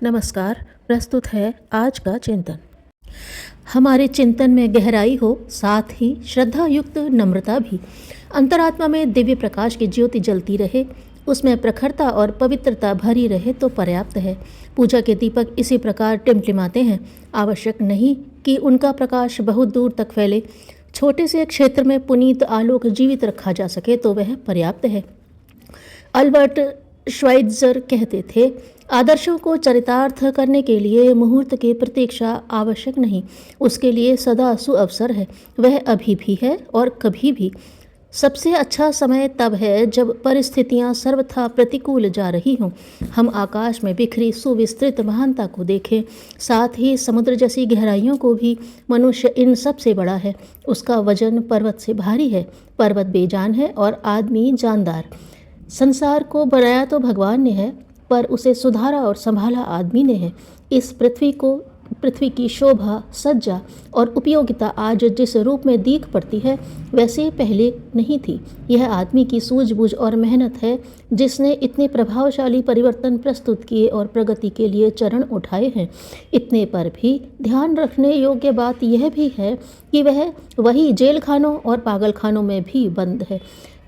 नमस्कार। प्रस्तुत है आज का चिंतन। हमारे चिंतन में गहराई हो, साथ ही श्रद्धा युक्त नम्रता भी। अंतरात्मा में दिव्य प्रकाश की ज्योति जलती रहे, उसमें प्रखरता और पवित्रता भरी रहे तो पर्याप्त है। पूजा के दीपक इसी प्रकार टिमटिमाते हैं। आवश्यक नहीं कि उनका प्रकाश बहुत दूर तक फैले। छोटे से क्षेत्र में पुनीत आलोक जीवित रखा जा सके तो वह पर्याप्त है। अल्बर्ट श्वाइट्जर कहते थे, आदर्शों को चरितार्थ करने के लिए मुहूर्त की प्रतीक्षा आवश्यक नहीं, उसके लिए सदा सुअवसर है। वह अभी भी है और कभी भी। सबसे अच्छा समय तब है जब परिस्थितियां सर्वथा प्रतिकूल जा रही हों। हम आकाश में बिखरी सुविस्तृत महानता को देखें, साथ ही समुद्र जैसी गहराइयों को भी। मनुष्य इन सब से बड़ा है, उसका वजन पर्वत से भारी है। पर्वत बेजान है और आदमी जानदार। संसार को बनाया तो भगवान ने है, पर उसे सुधारा और संभाला आदमी ने है। इस पृथ्वी की शोभा, सज्जा और उपयोगिता आज जिस रूप में दीख पड़ती है, वैसे पहले नहीं थी। यह आदमी की सूझबूझ और मेहनत है जिसने इतने प्रभावशाली परिवर्तन प्रस्तुत किए और प्रगति के लिए चरण उठाए हैं। इतने पर भी ध्यान रखने योग्य बात यह भी है कि वह वही जेल खानों और पागल खानों में भी बंद है।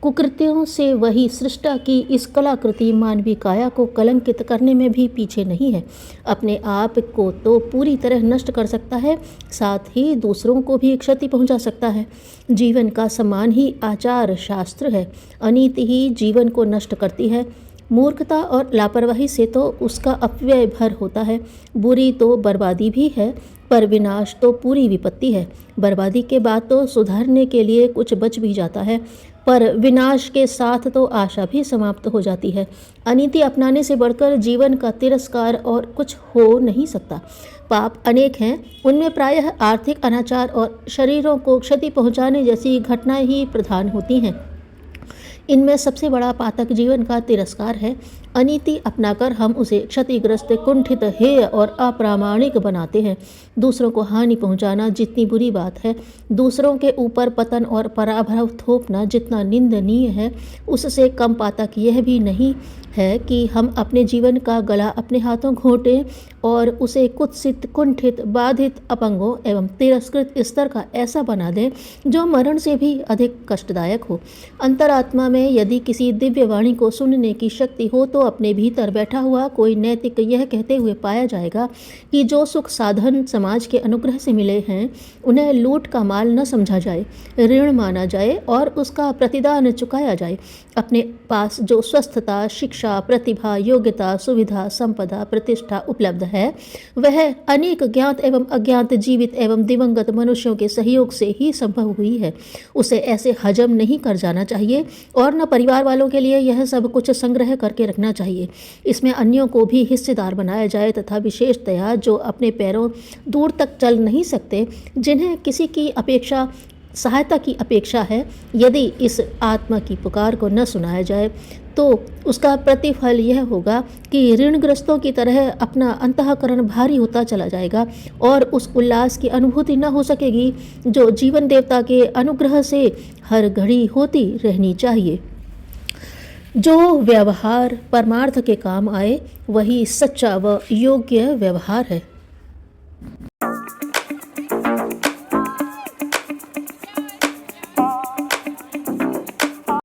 कुकृत्यों से वही सृष्टा की इस कलाकृति मानवीय काया को कलंकित करने में भी पीछे नहीं है। अपने आप को तो पूरी तरह नष्ट कर सकता है, साथ ही दूसरों को भी क्षति पहुंचा सकता है। जीवन का सम्मान ही आचार शास्त्र है। अनीति ही जीवन को नष्ट करती है। मूर्खता और लापरवाही से तो उसका अपव्यय भर होता है। बुरी तो बर्बादी भी है, पर विनाश तो पूरी विपत्ति है। बर्बादी के बाद तो सुधारने के लिए कुछ बच भी जाता है, पर विनाश के साथ तो आशा भी समाप्त हो जाती है। अनीति अपनाने से बढ़कर जीवन का तिरस्कार और कुछ हो नहीं सकता। पाप अनेक हैं, उनमें प्रायः आर्थिक अनाचार और शरीरों को क्षति पहुंचाने जैसी घटनाएं ही प्रधान होती हैं। इनमें सबसे बड़ा पातक जीवन का तिरस्कार है। अनीति अपनाकर हम उसे क्षतिग्रस्त, कुंठित, हेय और अप्रामाणिक बनाते हैं। दूसरों को हानि पहुंचाना जितनी बुरी बात है, दूसरों के ऊपर पतन और पराभव थोपना जितना निंदनीय है, उससे कम पातक यह भी नहीं है कि हम अपने जीवन का गला अपने हाथों घोंटें और उसे कुत्सित, कुंठित, बाधित, अपंगों एवं तिरस्कृत स्तर का ऐसा बना दें जो मरण से भी अधिक कष्टदायक हो। अंतरात्मा में यदि किसी दिव्य वाणी को सुनने की शक्ति हो तो अपने भीतर बैठा हुआ कोई नैतिक यह कहते हुए पाया जाएगा कि जो सुख साधन समाज के अनुग्रह से मिले हैं, उन्हें लूट का माल न समझा जाए, ऋण माना जाए और उसका प्रतिदान चुकाया जाए। अपने पास जो स्वस्थता, शिक्षा, प्रतिभा, योग्यता, सुविधा, संपदा, प्रतिष्ठा उपलब्ध है, वह अनेक ज्ञात एवं अज्ञात, जीवित एवं दिवंगत मनुष्यों के सहयोग से ही संभव हुई है। उसे ऐसे हजम नहीं कर जाना चाहिए और न परिवार वालों के लिए यह सब कुछ संग्रह करके रखना चाहिए। इसमें अन्यों को भी हिस्सेदार बनाया जाए तथा विशेषतया जो अपने पैरों दूर तक चल नहीं सकते, जिन्हें किसी की सहायता की अपेक्षा है, यदि इस आत्मा की पुकार को न सुनाया जाए तो उसका प्रतिफल यह होगा कि ऋणग्रस्तों की तरह अपना अंतःकरण भारी होता चला जाएगा और उस उल्लास की अनुभूति न हो सकेगी जो जीवन देवता के अनुग्रह से हर घड़ी होती रहनी चाहिए। जो व्यवहार परमार्थ के काम आए, वही सच्चा व योग्य व्यवहार है।